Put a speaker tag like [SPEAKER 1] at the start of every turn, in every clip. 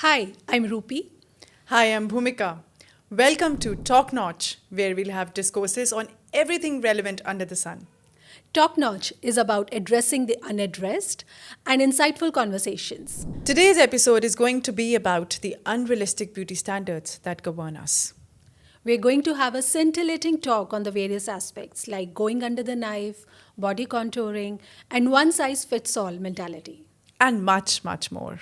[SPEAKER 1] Hi, I'm Rupi.
[SPEAKER 2] Hi, I'm Bhumika. Welcome to Talk Notch, where we'll have discourses on everything relevant under the sun.
[SPEAKER 1] Top Notch is about addressing the unaddressed and insightful conversations.
[SPEAKER 2] Today's episode is going to be about the unrealistic beauty standards that govern us.
[SPEAKER 1] We're going to have a scintillating talk on the various aspects like going under the knife, body contouring, and one size fits all mentality.
[SPEAKER 2] And much, much more.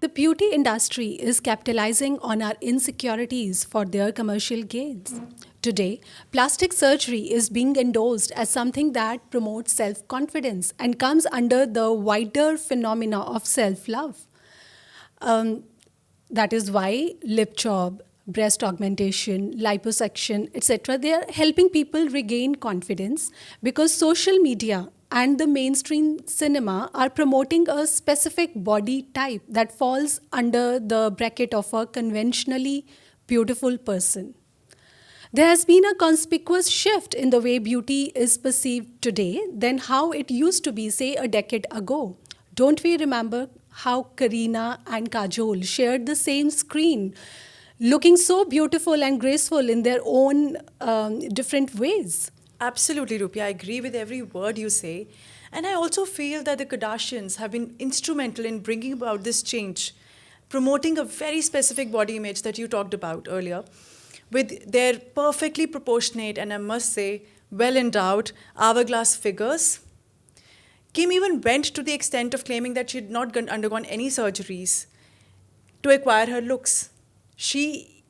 [SPEAKER 1] The beauty industry is capitalizing on our insecurities for their commercial gains. Today, plastic surgery is being endorsed as something that promotes self confidence and comes under the wider phenomena of self love. Um, that is why lip job, breast augmentation, liposuction, etc., they are helping people regain confidence because social media and the mainstream cinema are promoting a specific body type that falls under the bracket of a conventionally beautiful person. There has been a conspicuous shift in the way beauty is perceived today than how it used to be, say, a decade ago. Don't we remember how Karina and Kajol shared the same screen, looking so beautiful and graceful in their own different ways?
[SPEAKER 2] Absolutely, Rupi. I agree with every word you say. And I also feel that the Kardashians have been instrumental in bringing about this change, promoting a very specific body image that you talked about earlier, with their perfectly proportionate and I must say, well endowed hourglass figures. Kim even went to the extent of claiming that she had not undergone any surgeries to acquire her looks. She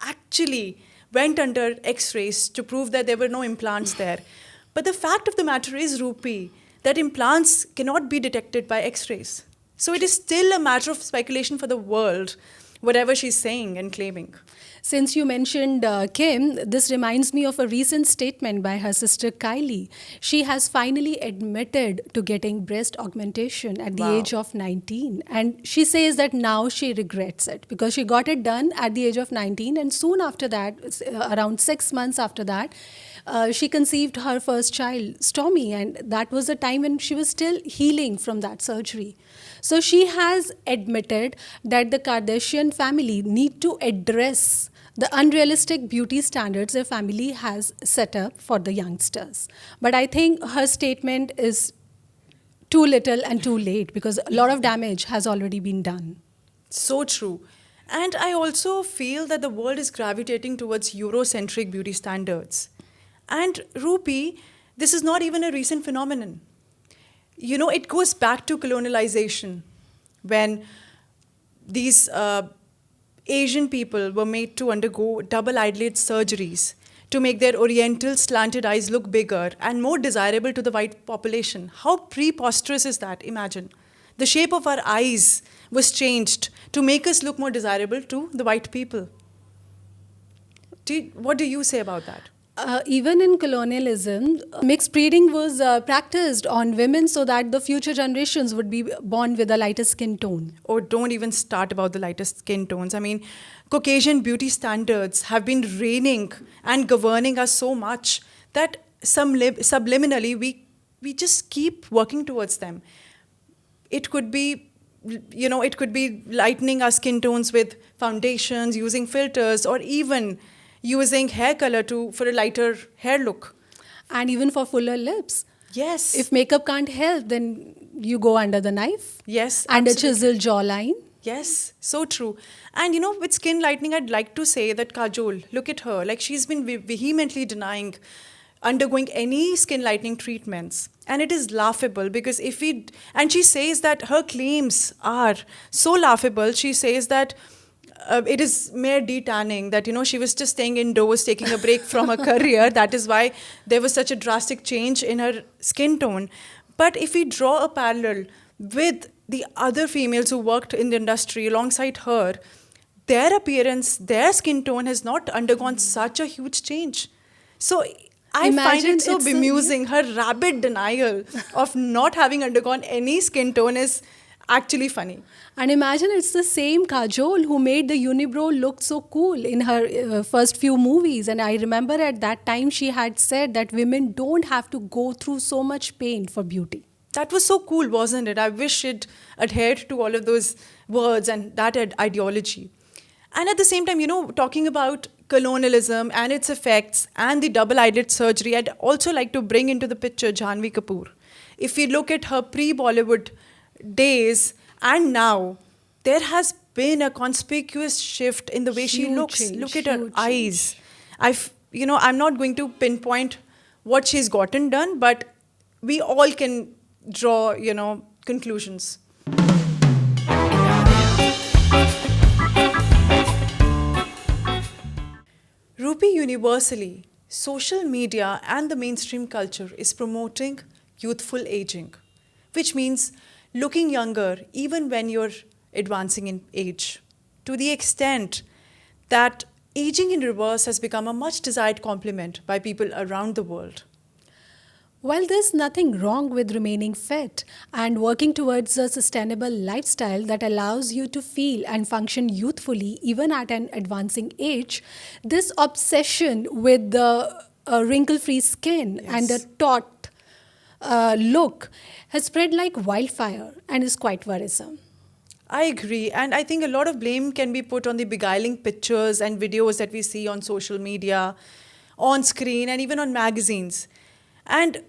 [SPEAKER 2] actually went under x-rays to prove that there were no implants there. But the fact of the matter is, Rupi, that implants cannot be detected by x-rays. So it is still a matter of speculation for the world, whatever she's saying and claiming.
[SPEAKER 1] Since you mentioned Kim, this reminds me of a recent statement by her sister Kylie. She has finally admitted to getting breast augmentation at the
[SPEAKER 2] Wow.
[SPEAKER 1] age of 19. And she says that now she regrets it because she got it done at the age of 19. And soon after that, around 6 months after that, she conceived her first child, Stormy. And that was a time when she was still healing from that surgery. So she has admitted that the Kardashian family need to address the unrealistic beauty standards their family has set up for the youngsters. But I think her statement is too little and too late because a lot of damage has already been done.
[SPEAKER 2] So true. And I also feel that the world is gravitating towards Eurocentric beauty standards. And Rupi, this is not even a recent phenomenon. You know, it goes back to colonialization when these Asian people were made to undergo double eyelid surgeries to make their oriental slanted eyes look bigger and more desirable to the white population. How preposterous is that? Imagine. The shape of our eyes was changed to make us look more desirable to the white people. What do you say about that?
[SPEAKER 1] Even in colonialism, mixed breeding was practiced on women so that the future generations would be born with a lighter skin tone.
[SPEAKER 2] Or don't even start about the lightest skin tones. I mean, Caucasian beauty standards have been reigning and governing us so much that subliminally we just keep working towards them. It could be, it could be lightening our skin tones with foundations, using filters, or even using hair color for a lighter hair look.
[SPEAKER 1] And even for fuller lips.
[SPEAKER 2] Yes.
[SPEAKER 1] If makeup can't help, then you go under the knife.
[SPEAKER 2] Yes.
[SPEAKER 1] And
[SPEAKER 2] absolutely.
[SPEAKER 1] a chiseled jawline.
[SPEAKER 2] Yes, so true. And with skin lightening, I'd like to say that Kajol, look at her. Like she's been vehemently denying undergoing any skin lightening treatments. And it is laughable because and she says that her claims are so laughable. She says that it is mere detanning, that, she was just staying indoors, taking a break from her career. That is why there was such a drastic change in her skin tone. But if we draw a parallel with the other females who worked in the industry alongside her, their appearance, their skin tone has not undergone such a huge change. So I find
[SPEAKER 1] Imagine
[SPEAKER 2] it so
[SPEAKER 1] it's
[SPEAKER 2] bemusing. Her rabid denial of not having undergone any skin tone is actually funny.
[SPEAKER 1] And imagine it's the same Kajol who made the unibrow look so cool in her first few movies. And I remember at that time she had said that women don't have to go through so much pain for beauty.
[SPEAKER 2] That was so cool, wasn't it? I wish it adhered to all of those words and that ideology. And at the same time, talking about colonialism and its effects and the double eyelid surgery, I'd also like to bring into the picture Janvi Kapoor. If we look at her pre Bollywood days and now, there has been a conspicuous shift in the way she
[SPEAKER 1] Huge
[SPEAKER 2] looks.
[SPEAKER 1] change,
[SPEAKER 2] Look at her
[SPEAKER 1] huge
[SPEAKER 2] eyes. I'm not going to pinpoint what she's gotten done, but we all can draw, conclusions. Rupi, universally, social media and the mainstream culture is promoting youthful aging, which means looking younger even when you're advancing in age, to the extent that aging in reverse has become a much desired compliment by people around the world.
[SPEAKER 1] While there's nothing wrong with remaining fit and working towards a sustainable lifestyle that allows you to feel and function youthfully even at an advancing age, this obsession with the wrinkle free skin and the
[SPEAKER 2] Yes.
[SPEAKER 1] taut look has spread like wildfire and is quite worrisome.
[SPEAKER 2] I agree. And I think a lot of blame can be put on the beguiling pictures and videos that we see on social media, on screen, and even on magazines. And,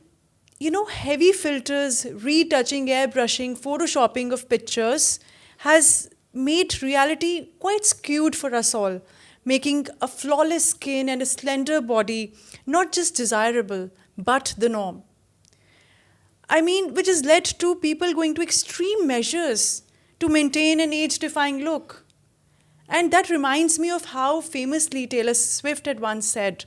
[SPEAKER 2] heavy filters, retouching, airbrushing, photoshopping of pictures has made reality quite skewed for us all, making a flawless skin and a slender body not just desirable, but the norm. Which has led to people going to extreme measures to maintain an age defying look. And that reminds me of how famously Taylor Swift had once said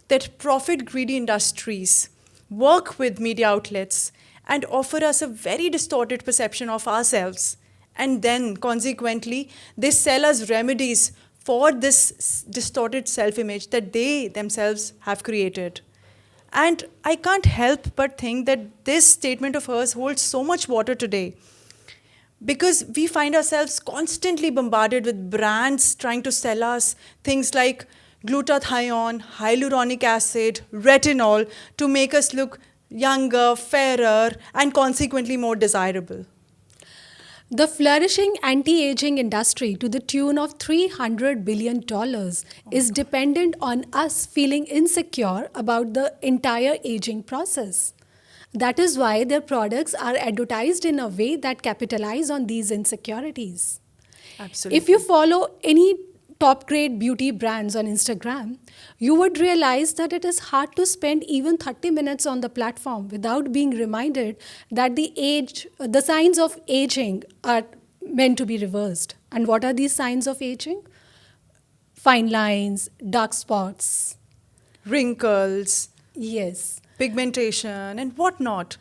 [SPEAKER 2] that profit greedy industries work with media outlets and offer us a very distorted perception of ourselves. And then, consequently, they sell us remedies for this distorted self image that they themselves have created. And I can't help but think that this statement of hers holds so much water today because we find ourselves constantly bombarded with brands trying to sell us things like glutathione, hyaluronic acid, retinol to make us look younger, fairer, and consequently more desirable.
[SPEAKER 1] The flourishing anti aging industry, to the tune of $300 billion, is dependent on us feeling insecure about the entire aging process. That is why their products are advertised in a way that capitalize on these insecurities.
[SPEAKER 2] Absolutely.
[SPEAKER 1] If you follow any top grade beauty brands on Instagram, you would realize that it is hard to spend even 30 minutes on the platform without being reminded that the signs of aging are meant to be reversed. And what are these signs of aging? Fine lines, dark spots.
[SPEAKER 2] Wrinkles,
[SPEAKER 1] Yes.
[SPEAKER 2] pigmentation, and whatnot.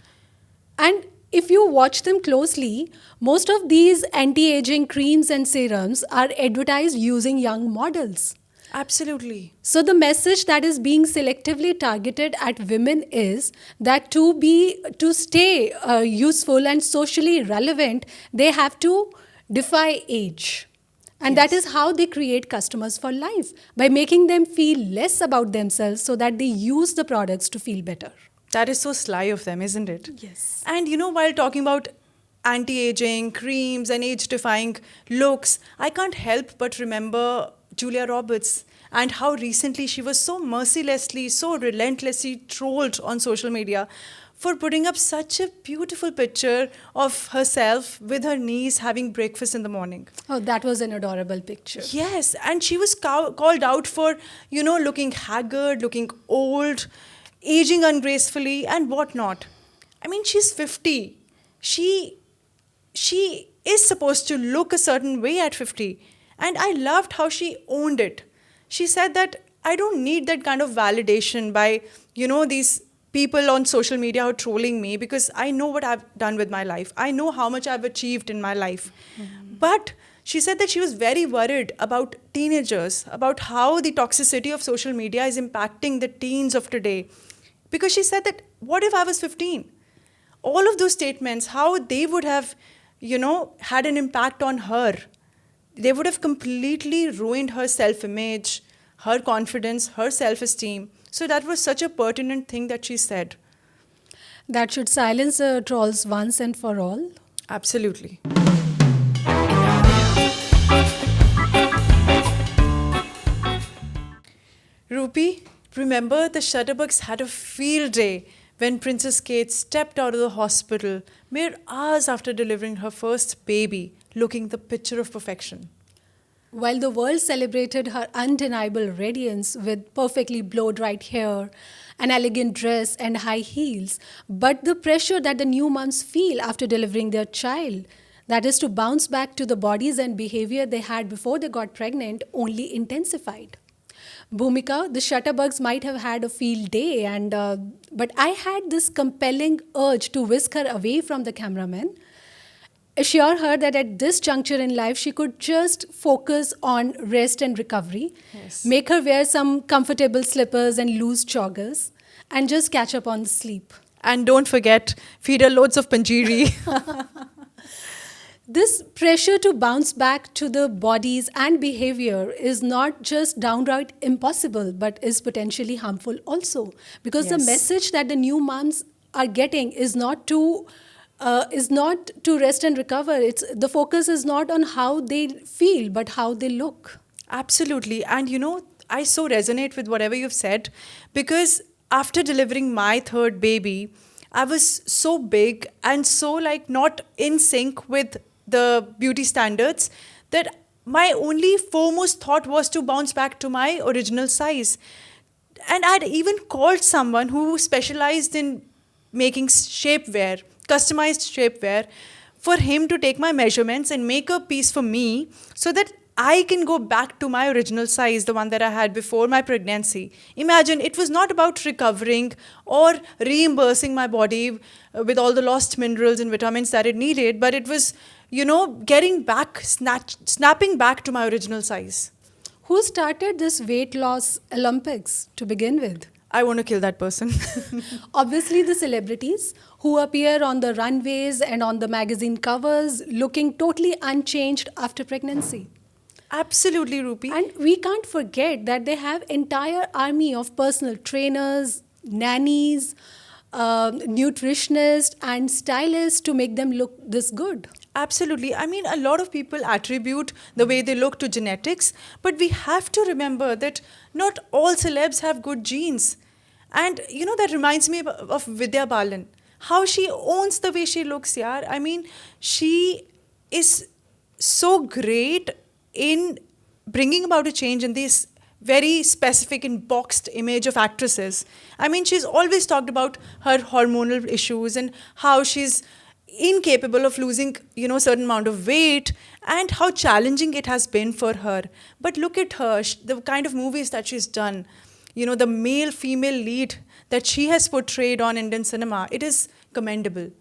[SPEAKER 1] And if you watch them closely, most of these anti aging creams and serums are advertised using young models.
[SPEAKER 2] Absolutely.
[SPEAKER 1] So the message that is being selectively targeted at women is that to stay useful and socially relevant, they have to defy age. And that
[SPEAKER 2] Yes.
[SPEAKER 1] is how they create customers for life, by making them feel less about themselves so that they use the products to feel better.
[SPEAKER 2] That is so sly of them, isn't it?
[SPEAKER 1] Yes.
[SPEAKER 2] And while talking about anti aging, creams, and age defying looks, I can't help but remember Julia Roberts and how recently she was so mercilessly, so relentlessly trolled on social media for putting up such a beautiful picture of herself with her niece having breakfast in the morning.
[SPEAKER 1] Oh, that was an adorable picture.
[SPEAKER 2] Yes, and she was called out for, looking haggard, looking old, aging ungracefully, and whatnot. She's 50. She is supposed to look a certain way at 50. And I loved how she owned it. She said that I don't need that kind of validation by, these people on social media who are trolling me because I know what I've done with my life. I know how much I've achieved in my life. But she said that she was very worried about teenagers, about how the toxicity of social media is impacting the teens of today. Because she said that, what if I was 15? All of those statements, how they would have, had an impact on her. They would have completely ruined her self-image, her confidence, her self-esteem. So that was such a pertinent thing that she said.
[SPEAKER 1] That should silence the trolls once and for all.
[SPEAKER 2] Absolutely. Rupi, remember the Shutterbugs had a field day when Princess Kate stepped out of the hospital mere hours after delivering her first baby, looking the picture of perfection.
[SPEAKER 1] While the world celebrated her undeniable radiance with perfectly blow dried hair, an elegant dress, and high heels, but the pressure that the new moms feel after delivering their child, that is to bounce back to the bodies and behavior they had before they got pregnant, only intensified. Bhumika, the Shutterbugs might have had a field day, but I had this compelling urge to whisk her away from the cameraman, assure her that at this juncture in life she could just focus on rest and recovery,
[SPEAKER 2] Yes.
[SPEAKER 1] make her wear some comfortable slippers and loose joggers, and just catch up on the sleep.
[SPEAKER 2] And don't forget, feed her loads of panjiri.
[SPEAKER 1] This pressure to bounce back to the bodies and behavior is not just downright impossible, but is potentially harmful also. Because the
[SPEAKER 2] Yes.
[SPEAKER 1] message that the new moms are getting is not to rest and recover. It's the focus is not on how they feel, but how they look.
[SPEAKER 2] Absolutely. And I so resonate with whatever you've said because after delivering my third baby, I was so big and so like not in sync with the beauty standards that my only foremost thought was to bounce back to my original size. And I'd even called someone who specialized in making shapewear, customized shapewear, for him to take my measurements and make a piece for me so that I can go back to my original size, the one that I had before my pregnancy. Imagine, it was not about recovering or reimbursing my body with all the lost minerals and vitamins that it needed, but it was, getting back, snapping back to my original size.
[SPEAKER 1] Who started this weight loss Olympics to begin with?
[SPEAKER 2] I want to kill that person.
[SPEAKER 1] Obviously, the celebrities who appear on the runways and on the magazine covers looking totally unchanged after pregnancy.
[SPEAKER 2] Absolutely, Rupi.
[SPEAKER 1] And we can't forget that they have entire army of personal trainers, nannies, nutritionists, and stylists to make them look this good.
[SPEAKER 2] Absolutely. I mean, a lot of people attribute the way they look to genetics, but we have to remember that not all celebs have good genes. And, that reminds me of Vidya Balan. How she owns the way she looks, yaar. I mean, she is so great in bringing about a change in this very specific and boxed image of actresses. I mean, she's always talked about her hormonal issues and how she's incapable of losing, certain amount of weight and how challenging it has been for her. But look at her, the kind of movies that she's done, the male-female lead that she has portrayed on Indian cinema. It is commendable.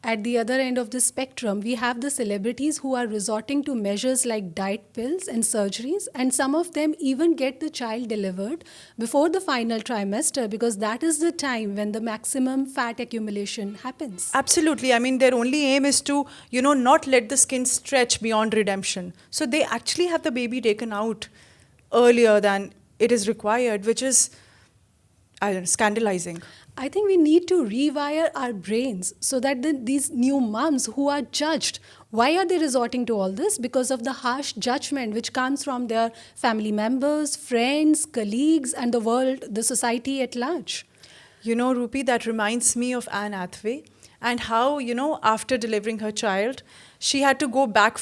[SPEAKER 1] At the other end of the spectrum, we have the celebrities who are resorting to measures like diet pills and surgeries, and some of them even get the child delivered before the final trimester because that is the time when the maximum fat accumulation happens.
[SPEAKER 2] Absolutely. I mean, their only aim is to, not let the skin stretch beyond redemption. So they actually have the baby taken out earlier than it is required, which is, I don't know, scandalizing.
[SPEAKER 1] I think we need to rewire our brains so that these new moms who are judged, why are they resorting to all this? Because of the harsh judgment which comes from their family members, friends, colleagues, and the world, the society at large.
[SPEAKER 2] Rupi, that reminds me of Anne Hathaway and how, after delivering her child, she had to go back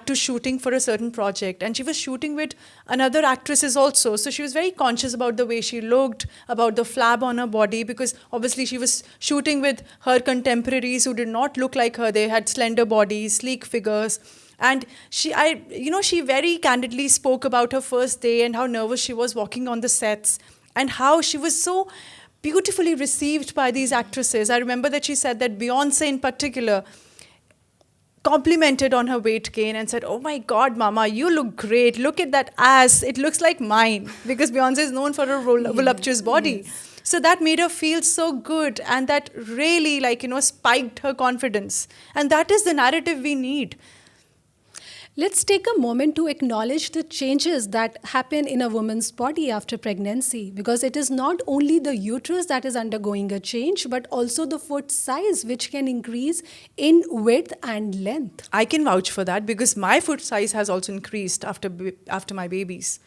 [SPEAKER 2] to shooting for a certain project. And she was shooting with another actresses also. So she was very conscious about the way she looked, about the flab on her body, because obviously she was shooting with her contemporaries who did not look like her. They had slender bodies, sleek figures. And she very candidly spoke about her first day and how nervous she was walking on the sets and how she was so beautifully received by these actresses. I remember that she said that Beyonce in particular complimented on her weight gain and said, "Oh my God, Mama, you look great. Look at that ass. It looks like mine." Because Beyonce is known for her voluptuous body.
[SPEAKER 1] Yes.
[SPEAKER 2] So that made her feel so good, and that really, like, spiked her confidence. And that is the narrative we need.
[SPEAKER 1] Let's take a moment to acknowledge the changes that happen in a woman's body after pregnancy, because it is not only the uterus that is undergoing a change, but also the foot size, which can increase in width and length.
[SPEAKER 2] I can vouch for that because my foot size has also increased after my babies.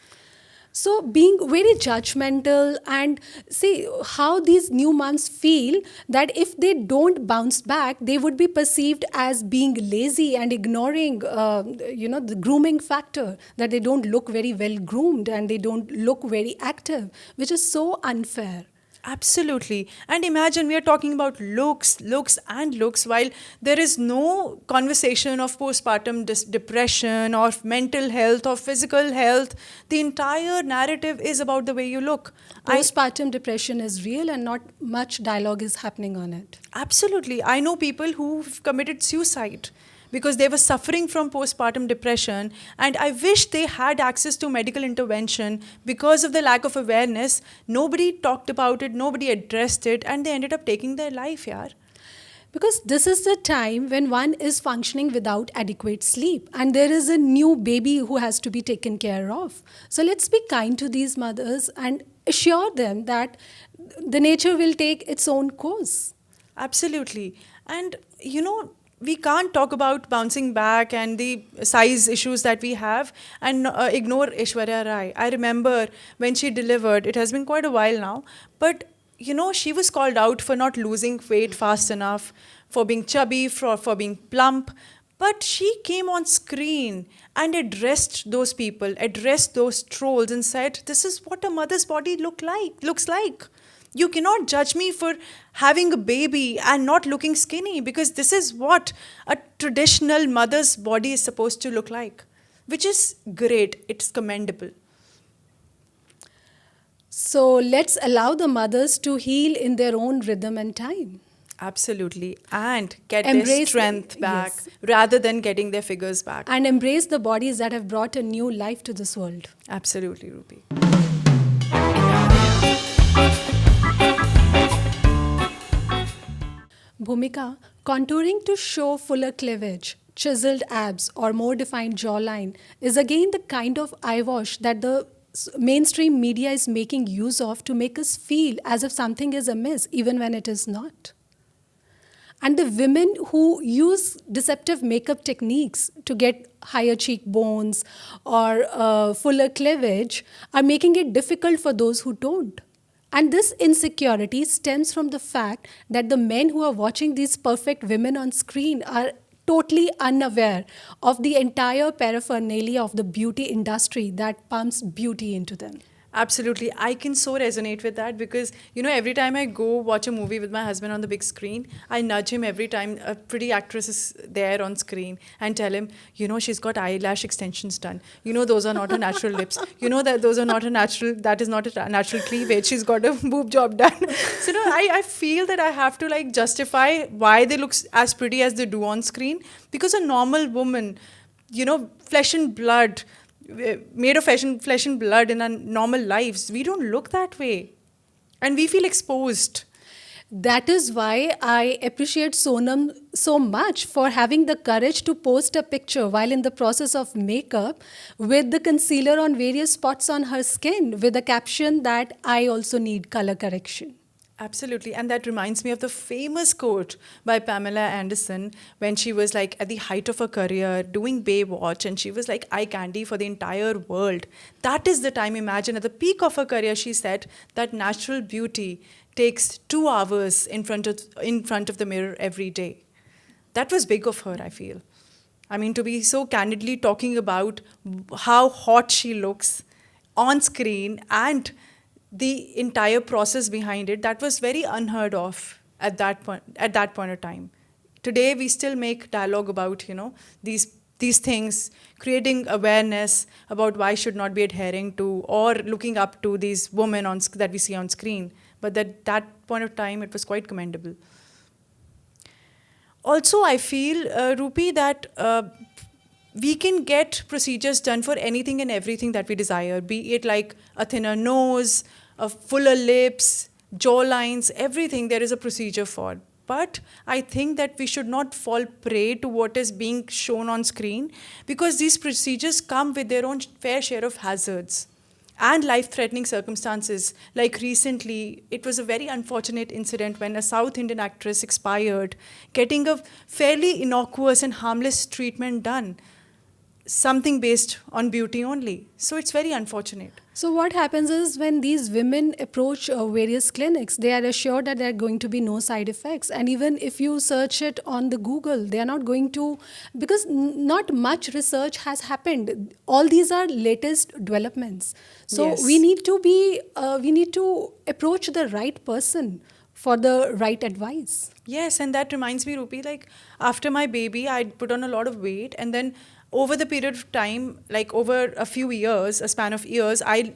[SPEAKER 1] So, being very judgmental, and see how these new moms feel that if they don't bounce back, they would be perceived as being lazy and ignoring, the grooming factor, that they don't look very well groomed and they don't look very active, which is so unfair.
[SPEAKER 2] Absolutely. And imagine we are talking about looks, looks, and looks, while there is no conversation of postpartum depression or mental health or physical health. The entire narrative is about the way you look.
[SPEAKER 1] Postpartum depression is real and not much dialogue is happening on it.
[SPEAKER 2] Absolutely. I know people who've committed suicide because they were suffering from postpartum depression, and I wish they had access to medical intervention. Because of the lack of awareness, nobody talked about it, nobody addressed it, and they ended up taking their life, yaar.
[SPEAKER 1] Because this is the time when one is functioning without adequate sleep, and there is a new baby who has to be taken care of. So let's be kind to these mothers and assure them that the nature will take its own course.
[SPEAKER 2] Absolutely. And we can't talk about bouncing back and the size issues that we have and ignore Ishwarya Rai. I remember when she delivered, it has been quite a while now, but she was called out for not losing weight fast enough, for being chubby, for being plump. But she came on screen and addressed those people, addressed those trolls, and said, "This is what a mother's body looks like. You cannot judge me for having a baby and not looking skinny, because this is what a traditional mother's body is supposed to look like," which is great. It's commendable.
[SPEAKER 1] So let's allow the mothers to heal in their own rhythm and time.
[SPEAKER 2] Absolutely. And get their
[SPEAKER 1] Embrace,
[SPEAKER 2] strength back
[SPEAKER 1] yes,
[SPEAKER 2] rather than getting their figures back.
[SPEAKER 1] and embrace the bodies that have brought a new life to this world.
[SPEAKER 2] Absolutely, Rupi.
[SPEAKER 1] Bhumika, contouring to show fuller cleavage, chiseled abs, or more defined jawline is again the kind of eyewash that the mainstream media is making use of to make us feel as if something is amiss, even when it is not. And the women who use deceptive makeup techniques to get higher cheekbones or fuller cleavage are making it difficult for those who don't. And this insecurity stems from the fact that the men who are watching these perfect women on screen are totally unaware of the entire paraphernalia of the beauty industry that pumps beauty into them.
[SPEAKER 2] Absolutely. I can so resonate with that because, every time I go watch a movie with my husband on the big screen, I nudge him every time a pretty actress is there on screen and tell him, she's got eyelash extensions done. Those are not her natural lips. That those are not that is not a natural cleavage. She's got a boob job done. So, I feel that I have to justify why they look as pretty as they do on screen, because a normal woman, flesh and blood, made of flesh and blood in our normal lives, we don't look that way. And we feel exposed.
[SPEAKER 1] That is why I appreciate Sonam so much for having the courage to post a picture while in the process of makeup with the concealer on various spots on her skin with a caption that I also need color correction.
[SPEAKER 2] Absolutely. And that reminds me of the famous quote by Pamela Anderson when she was at the height of her career doing Baywatch, and she was like eye candy for the entire world. That is the time, imagine, at the peak of her career, she said that natural beauty takes 2 hours in front of the mirror every day. That was big of her, I feel. I mean, to be so candidly talking about how hot she looks on screen and the entire process behind it, that was very unheard of at that point of time. Today we still make dialogue about these things, creating awareness about why should not be adhering to or looking up to these women that we see on screen. But at that point of time, it was quite commendable. Also, I feel, Rupi, that we can get procedures done for anything and everything that we desire, be it like a thinner nose, a fuller lips, jaw lines, everything there is a procedure for. But I think that we should not fall prey to what is being shown on screen, because these procedures come with their own fair share of hazards and life threatening circumstances. Like recently, it was a very unfortunate incident when a South Indian actress expired, getting a fairly innocuous and harmless treatment done, something based on beauty only. So it's very unfortunate.
[SPEAKER 1] So what happens is when these women approach various clinics, they are assured that there are going to be no side effects. And even if you search it on the Google, they are not going to, because not much research has happened. All these are latest developments. So
[SPEAKER 2] Yes.
[SPEAKER 1] we need to approach the right person for the right advice.
[SPEAKER 2] Yes, and that reminds me, Rupi, like after my baby, I put on a lot of weight, and then over the period of time, like over a few years, a span of years, I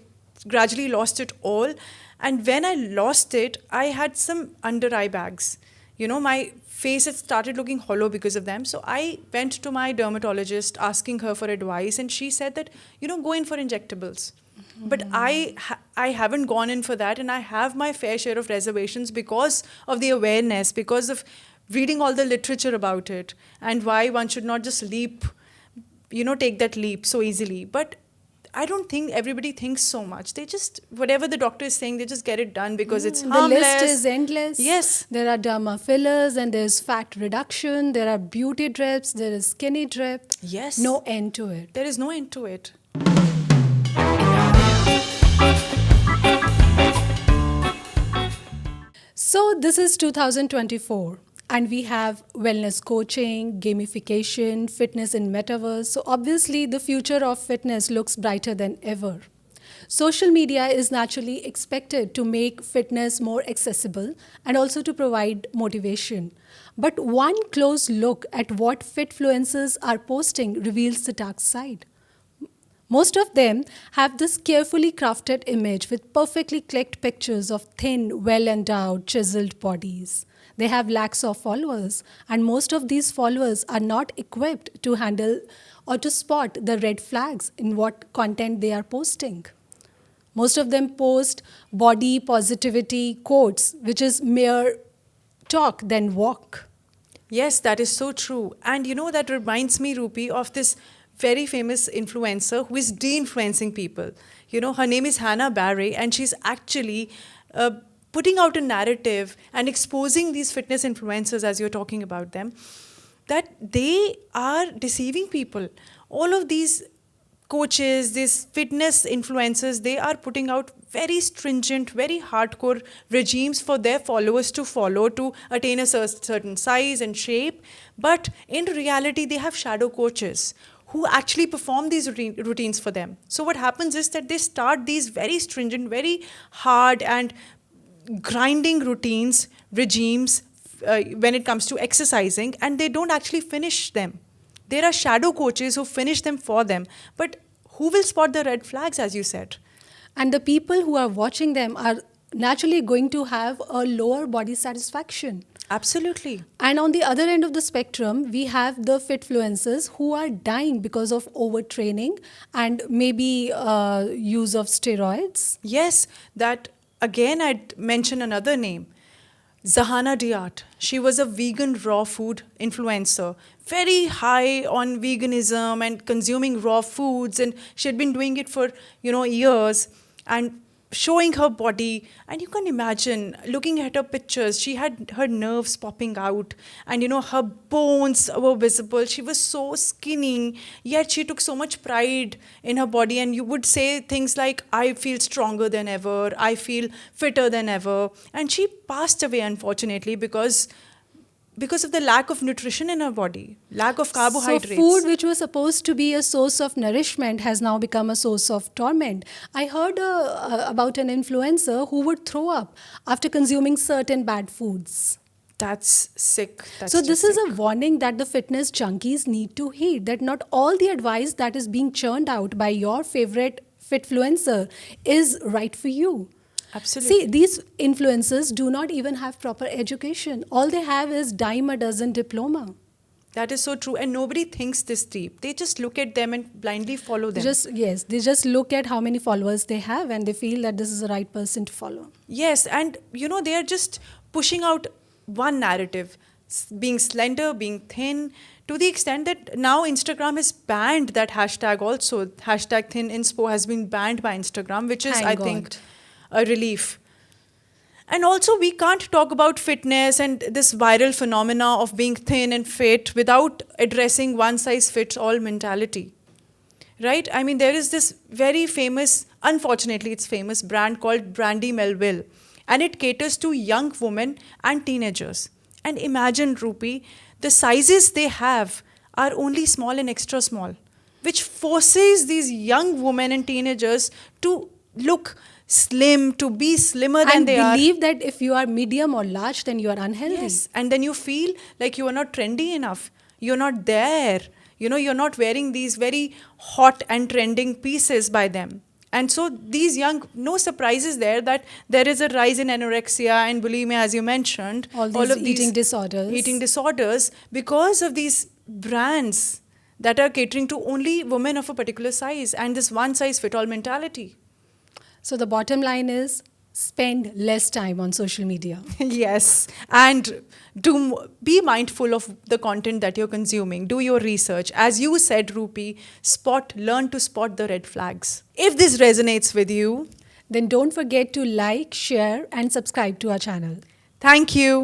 [SPEAKER 2] gradually lost it all. And when I lost it, I had some under eye bags. You know, my face had started looking hollow because of them. So I went to my dermatologist asking her for advice, and she said that, go in for injectables. But I haven't gone in for that, and I have my fair share of reservations because of the awareness, because of reading all the literature about it, and why one should not just take that leap so easily. But I don't think everybody thinks so much. They just, whatever the doctor is saying, they just get it done because it's
[SPEAKER 1] The
[SPEAKER 2] harmless.
[SPEAKER 1] list is endless.
[SPEAKER 2] Yes.
[SPEAKER 1] There are derma fillers and there's fat reduction. There are beauty drips. There is skinny drip.
[SPEAKER 2] Yes.
[SPEAKER 1] No end to it.
[SPEAKER 2] There is no end to it.
[SPEAKER 1] So this is 2024 and we have wellness coaching, gamification, fitness in metaverse. So obviously the future of fitness looks brighter than ever. Social media is naturally expected to make fitness more accessible and also to provide motivation. But one close look at what fitfluencers are posting reveals the dark side. Most of them have this carefully crafted image with perfectly clicked pictures of thin, well-endowed, chiseled bodies. They have lakhs of followers, and most of these followers are not equipped to handle or to spot the red flags in what content they are posting. Most of them post body positivity quotes, which is mere talk than walk.
[SPEAKER 2] Yes, that is so true. And that reminds me, Rupi, of this very famous influencer who is de-influencing people. Her name is Hannah Barry, and she's actually putting out a narrative and exposing these fitness influencers, as you're talking about them, that they are deceiving people. All of these coaches, these fitness influencers, they are putting out very stringent, very hardcore regimes for their followers to follow to attain a certain size and shape. But in reality, they have shadow coaches who actually perform these routines for them. So what happens is that they start these very stringent, very hard and grinding routines, regimes when it comes to exercising, and they don't actually finish them. There are shadow coaches who finish them for them. But who will spot the red flags, as you said?
[SPEAKER 1] And the people who are watching them are naturally going to have a lower body satisfaction.
[SPEAKER 2] Absolutely.
[SPEAKER 1] And on the other end of the spectrum, we have the fitfluencers who are dying because of overtraining and maybe use of steroids.
[SPEAKER 2] Yes, that again I'd mention another name. Zahana Diat. She was a vegan raw food influencer, very high on veganism and consuming raw foods, and she had been doing it for years and showing her body. And you can imagine looking at her pictures, she had her nerves popping out, and her bones were visible. She was so skinny, yet she took so much pride in her body, and you would say things like, I feel stronger than ever, I feel fitter than ever. And she passed away, unfortunately, because of the lack of nutrition in her body, lack of carbohydrates.
[SPEAKER 1] So food which was supposed to be a source of nourishment has now become a source of torment. I heard about an influencer who would throw up after consuming certain bad foods.
[SPEAKER 2] That's sick.
[SPEAKER 1] So this is a warning that the fitness junkies need to heed, that not all the advice that is being churned out by your favorite fitfluencer is right for you.
[SPEAKER 2] Absolutely.
[SPEAKER 1] See, these influencers do not even have proper education. All they have is dime a dozen diploma.
[SPEAKER 2] That is so true. And nobody thinks this deep. They just look at them and blindly follow them.
[SPEAKER 1] They just look at how many followers they have and they feel that this is the right person to follow.
[SPEAKER 2] Yes, and they are just pushing out one narrative, being slender, being thin, to the extent that now Instagram has banned that hashtag also. Hashtag thin inspo has been banned by Instagram, which is,
[SPEAKER 1] Thank
[SPEAKER 2] I
[SPEAKER 1] God.
[SPEAKER 2] think, a relief. And also, we can't talk about fitness and this viral phenomena of being thin and fit without addressing one size fits all mentality. Right? I mean, there is this very famous, unfortunately, it's famous brand called Brandy Melville, and it caters to young women and teenagers. And imagine, Rupi, the sizes they have are only small and extra small, which forces these young women and teenagers to look slim, to be slimmer than
[SPEAKER 1] And
[SPEAKER 2] they are.
[SPEAKER 1] believe that if you are medium or large, then you are unhealthy.
[SPEAKER 2] Yes, and then you feel like you are not trendy enough. You're not there. You're not wearing these very hot and trending pieces by them. And so these young, no surprises there that there is a rise in anorexia and bulimia, as you mentioned.
[SPEAKER 1] All these eating disorders.
[SPEAKER 2] Eating disorders because of these brands that are catering to only women of a particular size and this one size fit all mentality.
[SPEAKER 1] So the bottom line is spend less time on social media.
[SPEAKER 2] Yes, and be mindful of the content that you're consuming. Do your research. As you said, Rupi, learn to spot the red flags. If this resonates with you,
[SPEAKER 1] Then don't forget to like, share, and subscribe to our channel.
[SPEAKER 2] thank you.